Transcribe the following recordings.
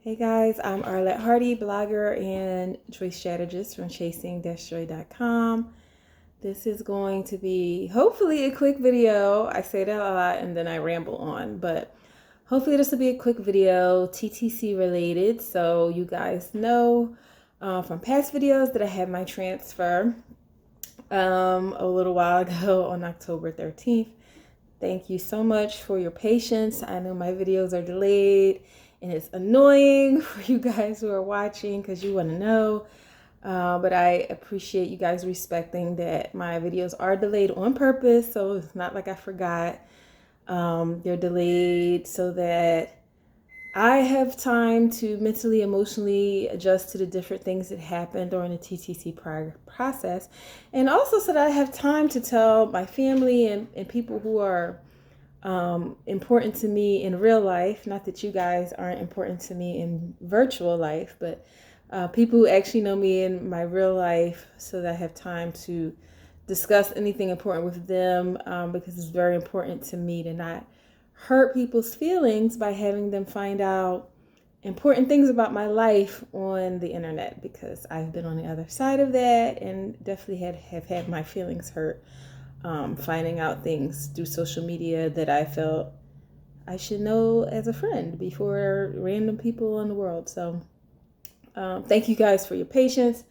Hey guys, I'm ARHartie, blogger and joy strategist from chasing-joy.com. This is going to be hopefully a quick video. I say that a lot and then I ramble on, but hopefully this will be a quick video, TTC related. So you guys know from past videos that I had my transfer a little while ago on October 13th. Thank you so much for your patience. I know my videos are delayed and it's annoying for you guys who are watching because you want to know. But I appreciate you guys respecting that my videos are delayed on purpose. So it's not like I forgot. They're delayed so that I have time to mentally, emotionally adjust to the different things that happen during the TTC process. And also so that I have time to tell my family and people who are important to me in real life. Not that you guys aren't important to me in virtual life, but people who actually know me in my real life so that I have time to discuss anything important with them because it's very important to me to not hurt people's feelings by having them find out important things about my life on the internet, because I've been on the other side of that and definitely have had my feelings hurt finding out things through social media that I felt I should know as a friend before random people in the world. So thank you guys for your patience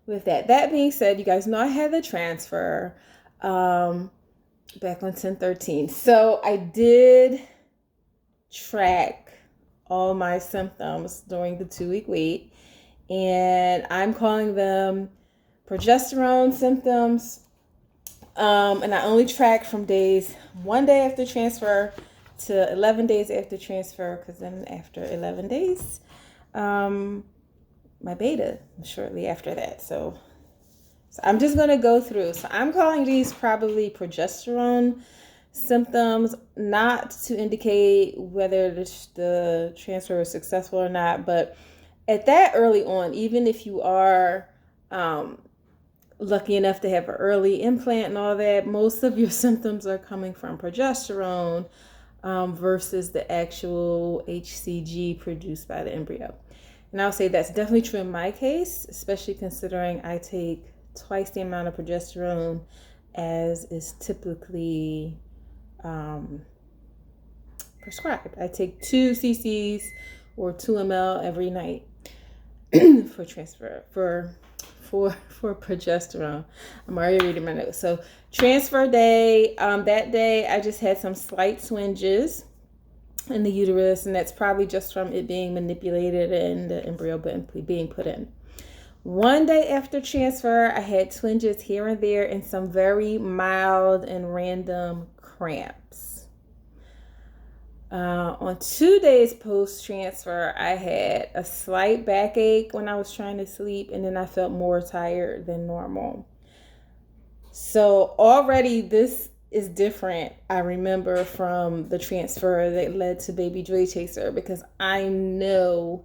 with that. That being said, you guys know I had the transfer back on 10/13. So I did track all my symptoms during the 2-week wait, and I'm calling them progesterone symptoms. And I only track from days 1 day after transfer to 11 days after transfer, because then after 11 days, my beta shortly after that. So I'm just going to go through. So I'm calling these probably progesterone symptoms, not to indicate whether the transfer was successful or not. But at that early on, even if you are lucky enough to have an early implant and all that, most of your symptoms are coming from progesterone versus the actual HCG produced by the embryo. And I'll say that's definitely true in my case, especially considering I take twice the amount of progesterone as is typically prescribed. I take 2 cc's or 2 ml every night for transfer for progesterone. I'm already reading my notes. So transfer day, that day I just had some slight twinges in the uterus, and that's probably just from it being manipulated and the embryo being put in. 1 day after transfer, I had twinges here and there and some very mild and random cramps. On 2 days post-transfer, I had a slight backache when I was trying to sleep, and then I felt more tired than normal. So already this is different, I remember, from the transfer that led to baby Joy Chaser, because I know,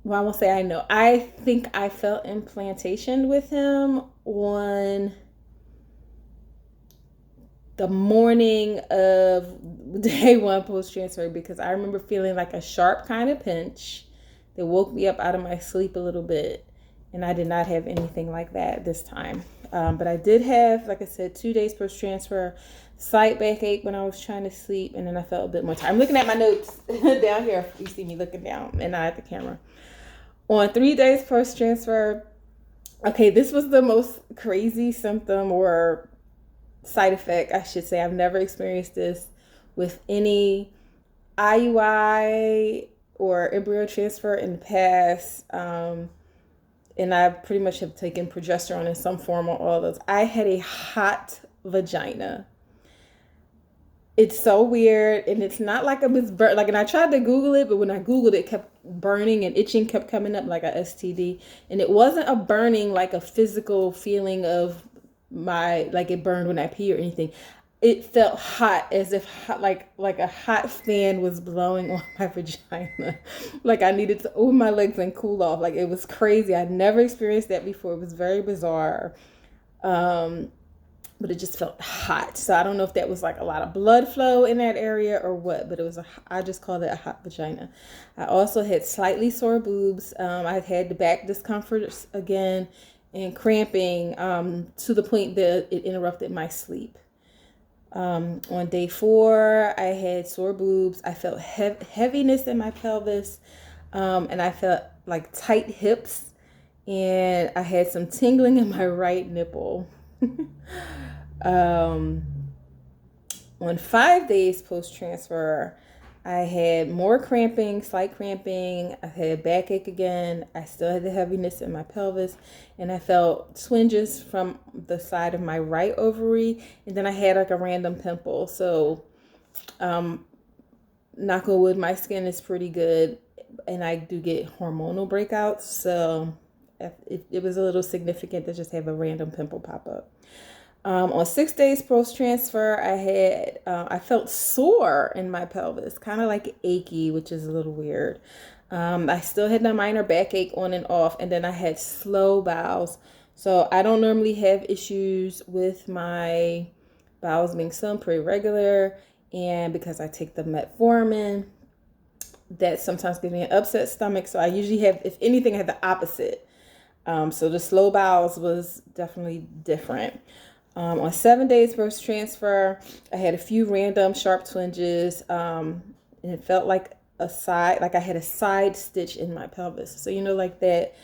well, I won't say I know, I think I felt implantation with him on the morning of day 1 post-transfer, because I remember feeling like a sharp kind of pinch that woke me up out of my sleep a little bit, and I did not have anything like that this time. But I did have, like I said, 2 days post-transfer, slight backache when I was trying to sleep, and then I felt a bit more tired. I'm looking at my notes down here. You see me looking down and not at the camera. On 3 days post-transfer, okay, this was the most crazy symptom or side effect, I should say. I've never experienced this with any IUI or embryo transfer in the past. And I pretty much have taken progesterone in some form or all of those. I had a hot vagina. It's so weird, and it's not like and I tried to Google it, but when I Googled it, it kept burning and itching kept coming up like a STD. And it wasn't a burning like a physical feeling of like it burned when I pee or anything. It felt hot, as if like a hot fan was blowing on my vagina. Like I needed to open my legs and cool off. Like it was crazy. I'd never experienced that before. It was very bizarre. but it just felt hot. So I don't know if that was like a lot of blood flow in that area or what, but it was I just called it a hot vagina. I also had slightly sore boobs. I had the back discomfort again and cramping to the point that it interrupted my sleep. On day 4, I had sore boobs. I felt heaviness in my pelvis, and I felt like tight hips, and I had some tingling in my right nipple. On 5 days post-transfer, I had more cramping, slight cramping. I had backache again. I still had the heaviness in my pelvis, and I felt twinges from the side of my right ovary, and then I had like a random pimple. So, knock on wood, my skin is pretty good, and I do get hormonal breakouts. So it was a little significant to just have a random pimple pop up. On 6 days post-transfer, I felt sore in my pelvis, kind of like achy, which is a little weird. I still had a minor backache on and off, and then I had slow bowels. So I don't normally have issues with my bowels being slow, pretty regular, and because I take the metformin, that sometimes gives me an upset stomach. So I usually have, if anything, I have the opposite. So the slow bowels was definitely different. On 7 days post-transfer, I had a few random sharp twinges, and it felt like I had a side stitch in my pelvis. So, you know, like that,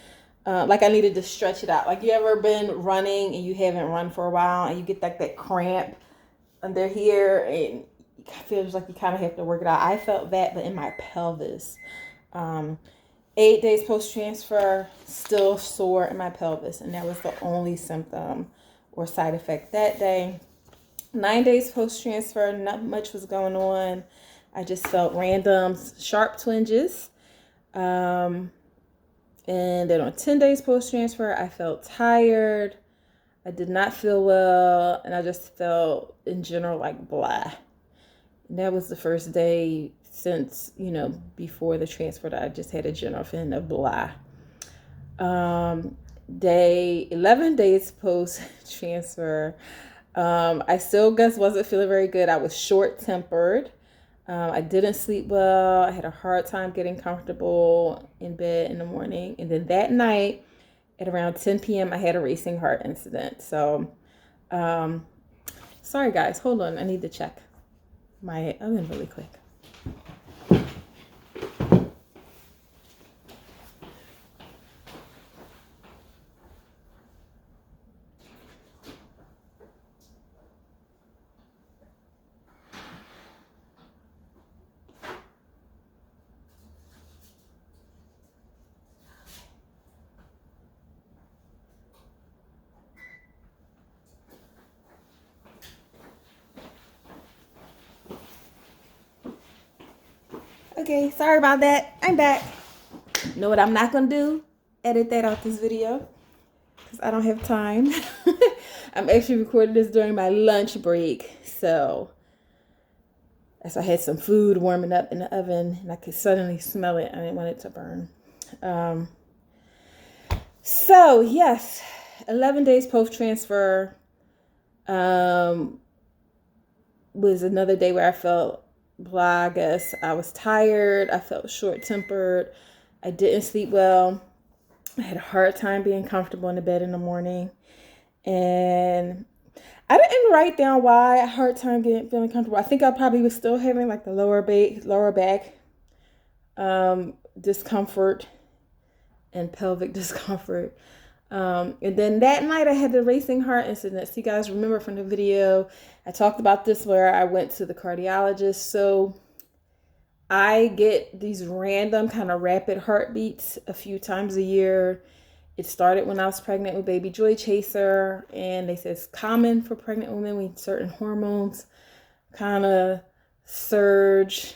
like I needed to stretch it out. Like, you ever been running and you haven't run for a while and you get like that cramp under here and it feels like you kind of have to work it out. I felt that, but in my pelvis. 8 days post-transfer, still sore in my pelvis, and that was the only symptom or side effect that day. 9 days post-transfer, not much was going on. I just felt random sharp twinges. And then on 10 days post-transfer, I felt tired. I did not feel well, and I just felt in general like blah. And that was the first day since, you know, before the transfer that I just had a general feeling of blah. 11 days post transfer, I still wasn't feeling very good. I was short-tempered. I didn't sleep well. I had a hard time getting comfortable in bed in the morning. And then that night at around 10 p.m., I had a racing heart incident. So, sorry guys, hold on. I need to check my oven really quick. Okay, sorry about that. I'm back. Know what I'm not gonna do? Edit that out this video because I don't have time. I'm actually recording this during my lunch break, so as I had some food warming up in the oven and I could suddenly smell it. I didn't want it to burn. So yes, 11 days post-transfer was another day where I felt blah, I guess. I was tired. I felt short-tempered. I didn't sleep well. I had a hard time being comfortable in the bed in the morning. And I didn't write down why I had a hard time feeling comfortable. I think I probably was still having like the lower back discomfort and pelvic discomfort. And then that night I had the racing heart incident. So you guys remember from the video, I talked about this where I went to the cardiologist. So I get these random kind of rapid heartbeats a few times a year. It started when I was pregnant with baby Joy Chaser, and they said it's common for pregnant women when certain hormones kind of surge,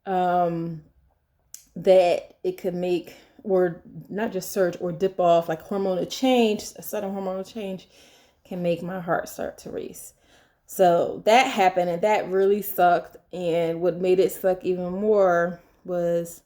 that it could make, or not just surge or dip off, like hormonal change, a sudden hormonal change can make my heart start to race. So that happened, and that really sucked. And what made it suck even more was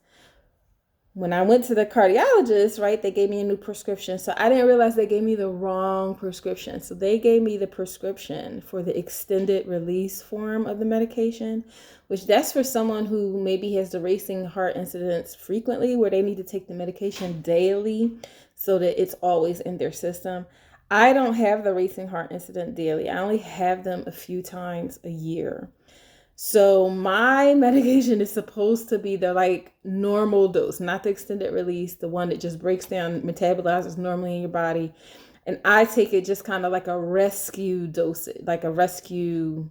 when I went to the cardiologist, right, they gave me a new prescription. So I didn't realize they gave me the wrong prescription. So they gave me the prescription for the extended release form of the medication, which that's for someone who maybe has the racing heart incidents frequently, where they need to take the medication daily so that it's always in their system. I don't have the racing heart incident daily. I only have them a few times a year. So my medication is supposed to be the like normal dose, not the extended release, the one that just breaks down, metabolizes normally in your body. And I take it just kind of like a rescue dose, like a rescue,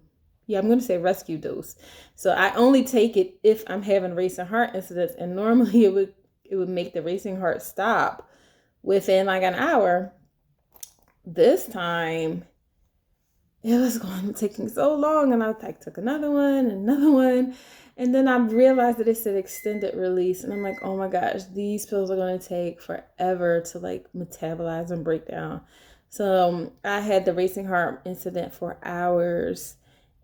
I'm going to say rescue dose. So I only take it if I'm having racing heart incidents, and normally it would make the racing heart stop within like an hour. This time it was taking so long, and I like took another one, and then I realized that it said extended release, and I'm like, oh my gosh, these pills are going to take forever to like metabolize and break down. So I had the racing heart incident for hours,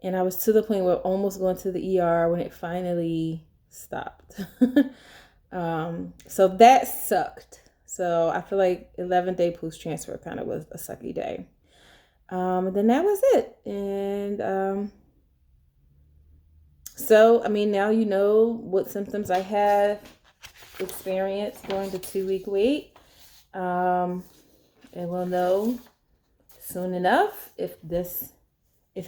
and I was to the point where almost going to the ER when it finally stopped. So that sucked. So I feel like 11-day post transfer kind of was a sucky day. And then that was it. And so, I mean, now you know what symptoms I have experienced during the 2-week wait. And we'll know soon enough if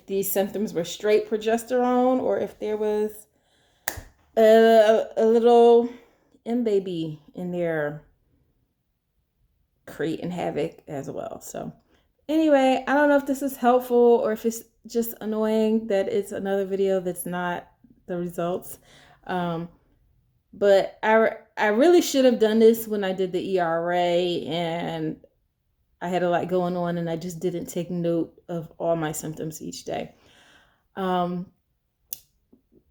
these symptoms were straight progesterone, or if there was a little M-baby in there creating havoc as well. So anyway, I don't know if this is helpful or if it's just annoying that it's another video that's not the results. But I really should have done this when I did the ERA, and I had a lot going on, and I just didn't take note of all my symptoms each day.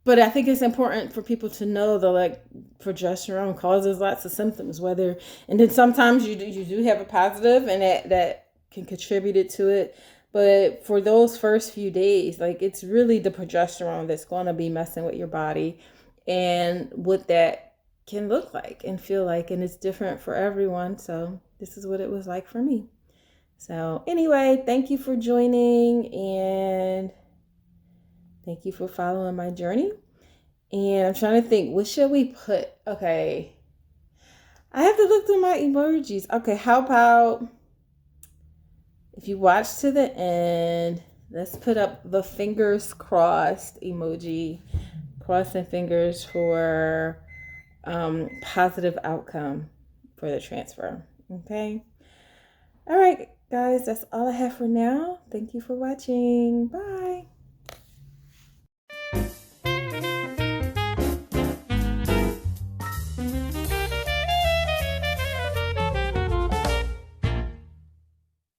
But I think it's important for people to know that like progesterone causes lots of symptoms, and then sometimes you do have a positive, and that can contribute to it. But for those first few days, like it's really the progesterone that's going to be messing with your body, and what that can look like and feel like, and it's different for everyone. So this is what it was like for me. So anyway, thank you for joining, and thank you for following my journey. And I'm trying to think, what should we put? Okay, I have to look through my emojis. Okay, how about if you watch to the end, let's put up the fingers crossed emoji, crossing fingers for positive outcome for the transfer. Okay. All right, guys, that's all I have for now. Thank you for watching. Bye.